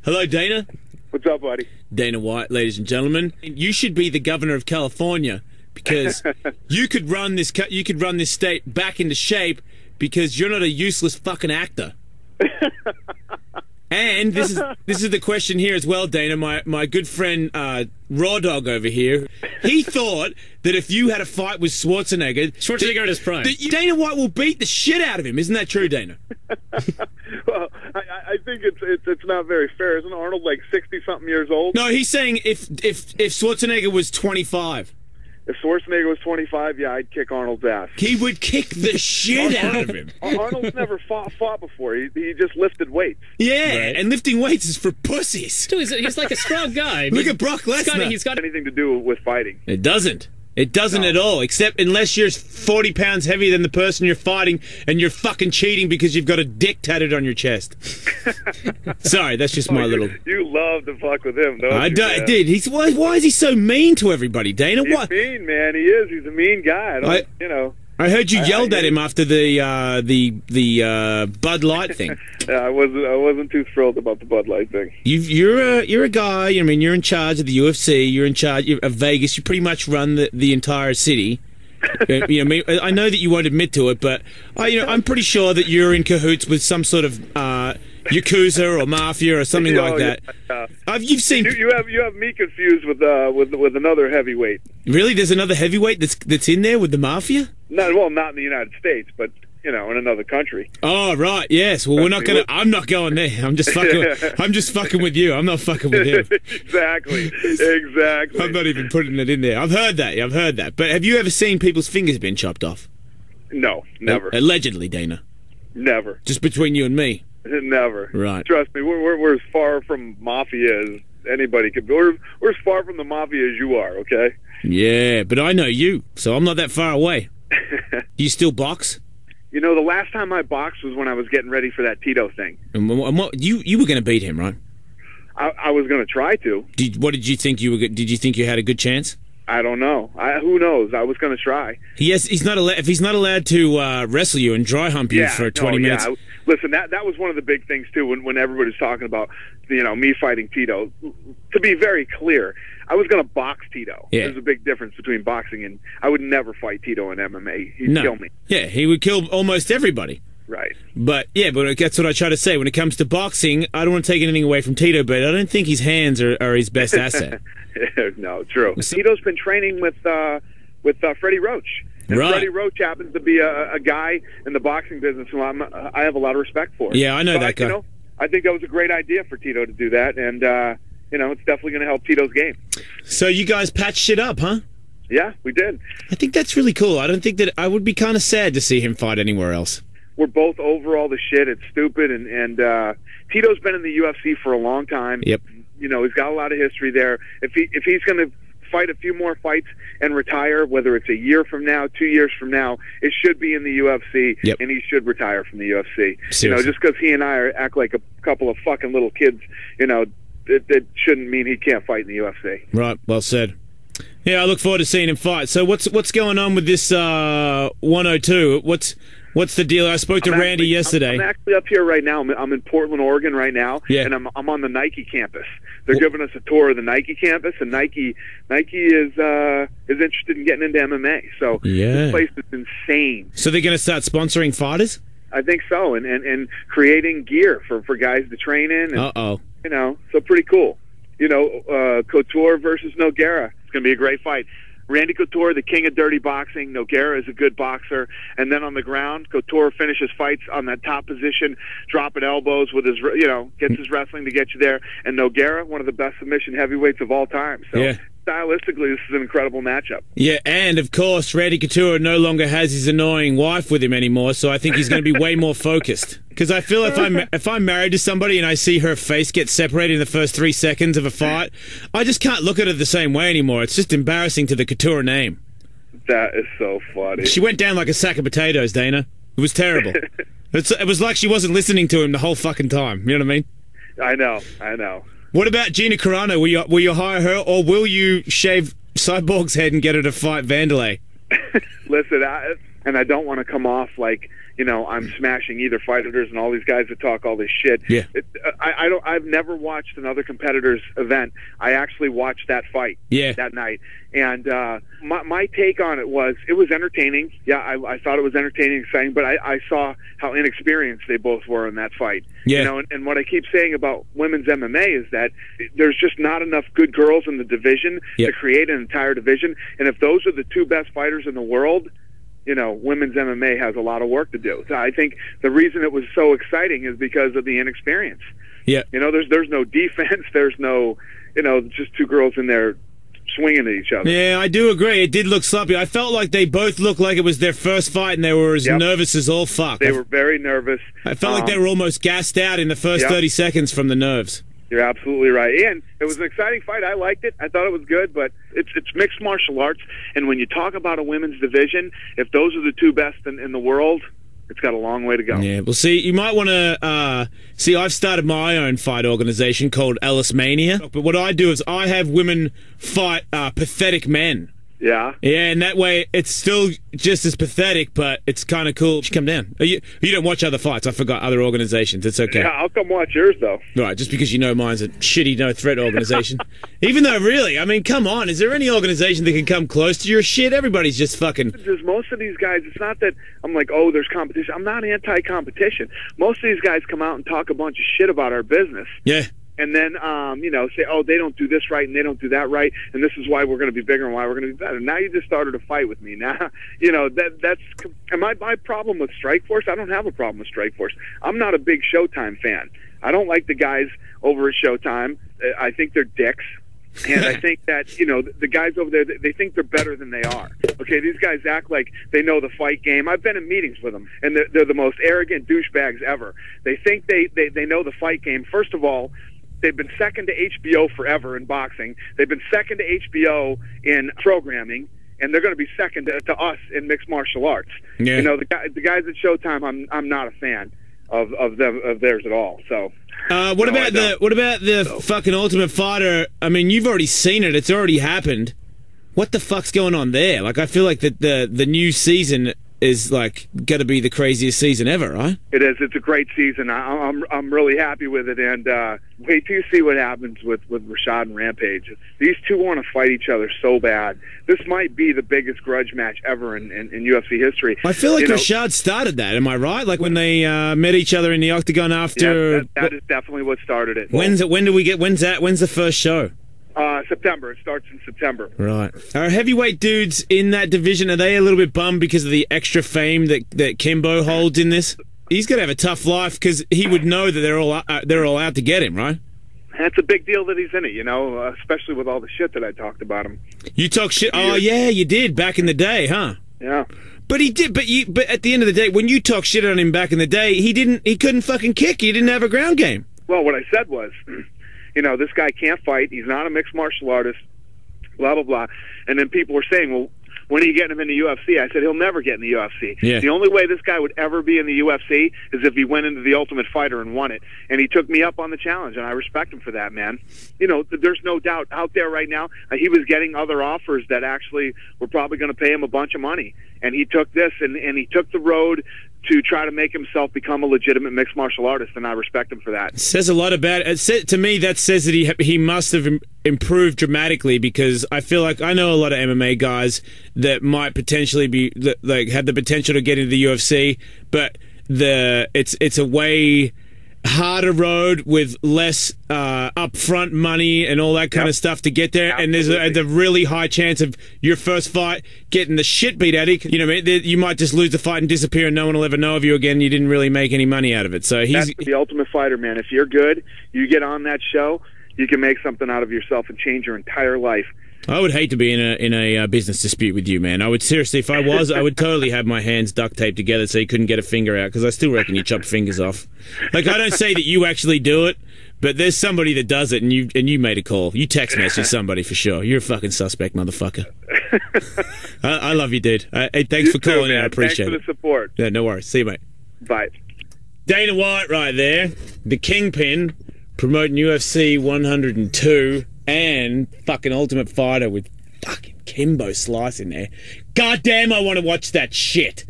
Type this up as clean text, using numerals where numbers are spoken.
Hello, Dana. What's up, buddy? Dana White, ladies and gentlemen. You should be the governor of California because you could run this state back into shape because you're not a useless fucking actor. And this is the question here as well, Dana. My good friend Raw Dog over here, he thought that if you had a fight with Schwarzenegger at his prime, Dana White will beat the shit out of him. Isn't that true, Dana? Well, I think it's not very fair. Isn't Arnold like 60-something years old? No, he's saying if Schwarzenegger was 25. If Schwarzenegger was 25, yeah, I'd kick Arnold's ass. He would kick the shit out of him. Arnold's never fought before. He just lifted weights. Yeah, right. And lifting weights is for pussies. Dude, he's like a strong guy. Look at Brock Lesnar. He's got anything to do with fighting. It doesn't. It doesn't at all, except unless you're 40 pounds heavier than the person you're fighting and you're fucking cheating because you've got a dick tattooed on your chest. Sorry, that's just my little... You love to fuck with him, don't you? I did. Why is he so mean to everybody, Dana? He's mean, man. He is. He's a mean guy. I heard you yelled at him after the Bud Light thing. Yeah, I wasn't too thrilled about the Bud Light thing. You're a guy. I mean, you're in charge of the UFC. You're in charge of Vegas. You pretty much run the entire city. I know that you won't admit to it, but I'm pretty sure that you're in cahoots with some sort of Yakuza or mafia or something like that. Yeah. You've seen. You have me confused with another heavyweight. Really? There's another heavyweight that's in there with the mafia? Not in the United States, but in another country. Oh right, yes. Well, we're not gonna. I'm not going there. I'm just fucking. I'm just fucking with you. I'm not fucking with him. Exactly. I'm not even putting it in there. I've heard that. But have you ever seen people's fingers being chopped off? No, never. Allegedly, Dana. Never. Just between you and me. Never. Right. Trust me, we're as far from mafia as anybody could be. We're as far from the mafia as you are. Okay. Yeah, but I know you, so I'm not that far away. Do you still box? The last time I boxed was when I was getting ready for that Tito thing. And what, you were going to beat him, right? I was going to try to. What did you think Did you think you had a good chance? I don't know. Who knows? I was going to try. He's not allowed. If he's not allowed to wrestle you and dry hump you for 20 minutes. Yeah. Listen, that was one of the big things too. When everybody's talking about me fighting Tito. To be very clear, I was going to box Tito. Yeah. There's a big difference between boxing and I would never fight Tito in MMA. He'd kill me. Yeah, he would kill almost everybody. Right. But that's what I try to say. When it comes to boxing, I don't want to take anything away from Tito, but I don't think his hands are his best asset. No, true. Tito's been training with Freddie Roach. And right. Freddie Roach happens to be a guy in the boxing business who I have a lot of respect for. Yeah, I know that guy. I think that was a great idea for Tito to do that, and it's definitely going to help Tito's game. So you guys patched it up, huh? Yeah, we did. I think that's really cool. I don't think that I would be kind of sad to see him fight anywhere else. We're both over all the shit. It's stupid, and Tito's been in the UFC for a long time. Yep. He's got a lot of history there. If he's going to fight a few more fights and retire, whether it's a year from now, 2 years from now, it should be in the UFC, yep. And he should retire from the UFC. Seriously. Just because he and I act like a couple of fucking little kids, that shouldn't mean he can't fight in the UFC. Right, well said. Yeah, I look forward to seeing him fight. So what's going on with this 102? What's the deal? I spoke to Randy yesterday. I'm actually up here right now. I'm in Portland, Oregon right now, yeah. And I'm on the Nike campus. They're giving us a tour of the Nike campus, and Nike is interested in getting into MMA. So This place is insane. So they're going to start sponsoring fighters? I think so, and creating gear for guys to train in. And, so pretty cool. Couture versus Nogueira. It's going to be a great fight. Randy Couture, the king of dirty boxing. Nogueira is a good boxer. And then on the ground, Couture finishes fights on that top position, dropping elbows with his, gets his wrestling to get you there. And Nogueira, one of the best submission heavyweights of all time. So yeah. Stylistically, this is an incredible matchup. Yeah, and of course, Randy Couture no longer has his annoying wife with him anymore, so I think he's going to be way more focused. Because I feel if I'm married to somebody and I see her face get separated in the first 3 seconds of a fight, I just can't look at her the same way anymore. It's just embarrassing to the Couture name. That is so funny. She went down like a sack of potatoes, Dana. It was terrible. It was like she wasn't listening to him the whole fucking time. You know what I mean? I know. What about Gina Carano? Will you hire her, or will you shave Cyborg's head and get her to fight Vanderlei? Listen, I don't want to come off like you know, I'm smashing either fighters and all these guys that talk all this shit. Yeah. I've never watched another competitor's event. I actually watched that fight that night. And my take on it was entertaining. Yeah, I thought it was entertaining, exciting, but I saw how inexperienced they both were in that fight. Yeah. You know, and what I keep saying about women's MMA is that there's just not enough good girls in the division to create an entire division. And if those are the two best fighters in the world, you know, women's MMA has a lot of work to do. So I think the reason it was so exciting is because of the inexperience. Yeah. You know, there's no defense. There's no, you know, just two girls in there swinging at each other. Yeah, I do agree. It did look sloppy. I felt like they both looked like it was their first fight, and they were as nervous as all fuck. They were very nervous. I felt like they were almost gassed out in the first 30 seconds from the nerves. You're absolutely right. And it was an exciting fight. I liked it. I thought it was good, but it's mixed martial arts. And when you talk about a women's division, if those are the two best in the world, it's got a long way to go. Yeah, well, see, you might want to see. I've started my own fight organization called Ellis Mania. But what I do is I have women fight pathetic men. Yeah. Yeah, and that way it's still just as pathetic, but it's kind of cool. You should come down. You don't watch other fights. I forgot other organizations. It's okay. Yeah, I'll come watch yours, though. Right, just because you know mine's a shitty no-threat organization. Even though, really, I mean, come on. Is there any organization that can come close to your shit? Everybody's just fucking... There's most of these guys, it's not that I'm like, oh, there's competition. I'm not anti-competition. Most of these guys come out and talk a bunch of shit about our business. Yeah. And then, you know, say, oh, they don't do this right and they don't do that right, and this is why we're going to be bigger and why we're going to be better. Now you just started a fight with me. Now, you know, that's... And my problem with Strikeforce, I don't have a problem with Strikeforce. I'm not a big Showtime fan. I don't like the guys over at Showtime. I think they're dicks. And I think that, you know, the guys over there, they think they're better than they are. Okay, these guys act like they know the fight game. I've been in meetings with them, and they're the most arrogant douchebags ever. They think they know the fight game. First of all, they've been second to HBO forever in boxing. They've been second to HBO in programming, and they're going to be second to us in mixed martial arts. Yeah. You know, the guys at Showtime, I'm not a fan of theirs at all. So. What about the fucking Ultimate Fighter? I mean, you've already seen it. It's already happened. What the fuck's going on there? Like, I feel like the new season is like going to be the craziest season ever, right? It is. It's a great season. I'm really happy with it, and wait till you see what happens with Rashad and Rampage. These two want to fight each other so bad. This might be the biggest grudge match ever in UFC history. I feel like Rashad started that. Am I right? Like when they met each other in the octagon after. Yeah, that is definitely what started it. When's the first show? September. It starts in September. Right. Are heavyweight dudes in that division, are they a little bit bummed because of the extra fame that Kimbo holds in this? He's going to have a tough life because he would know that they're all out to get him, right? That's a big deal that he's in it, you know, especially with all the shit that I talked about him. You talk shit? Oh, yeah, you did back in the day, huh? Yeah. But he did. But at the end of the day, when you talk shit on him back in the day, he couldn't fucking kick. He didn't have a ground game. Well, what I said was, you know, this guy can't fight. He's not a mixed martial artist, blah, blah, blah. And then people were saying, well, when are you getting him in the UFC? I said, he'll never get in the UFC. Yeah. The only way this guy would ever be in the UFC is if he went into the Ultimate Fighter and won it. And he took me up on the challenge, and I respect him for that, man. You know, there's no doubt out there right now, he was getting other offers that actually were probably going to pay him a bunch of money. And he took this, and he took the road to try to make himself become a legitimate mixed martial artist, and I respect him for that. It says a lot about it. To me, that says that he must have improved dramatically, because I feel like I know a lot of MMA guys that might potentially be like have the potential to get into the UFC, but it's a way harder road with less upfront money and all that kind of stuff to get there. Absolutely. And there's a really high chance of your first fight getting the shit beat out of you. You know, you might just lose the fight and disappear, and no one will ever know of you again. You didn't really make any money out of it. So that's the Ultimate Fighter, man. If you're good, you get on that show, you can make something out of yourself and change your entire life. I would hate to be in a business dispute with you, man. I would seriously, if I was, I would totally have my hands duct taped together so you couldn't get a finger out, because I still reckon you chopped fingers off. Like, I don't say that you actually do it, but there's somebody that does it, and you made a call. You text message somebody for sure. You're a fucking suspect, motherfucker. I love you, dude. Hey, thanks for calling in. I appreciate it. Thanks for the support. Yeah, no worries. See you, mate. Bye. Dana White right there, the Kingpin, promoting UFC 102. And fucking Ultimate Fighter with fucking Kimbo Slice in there. God damn, I want to watch that shit.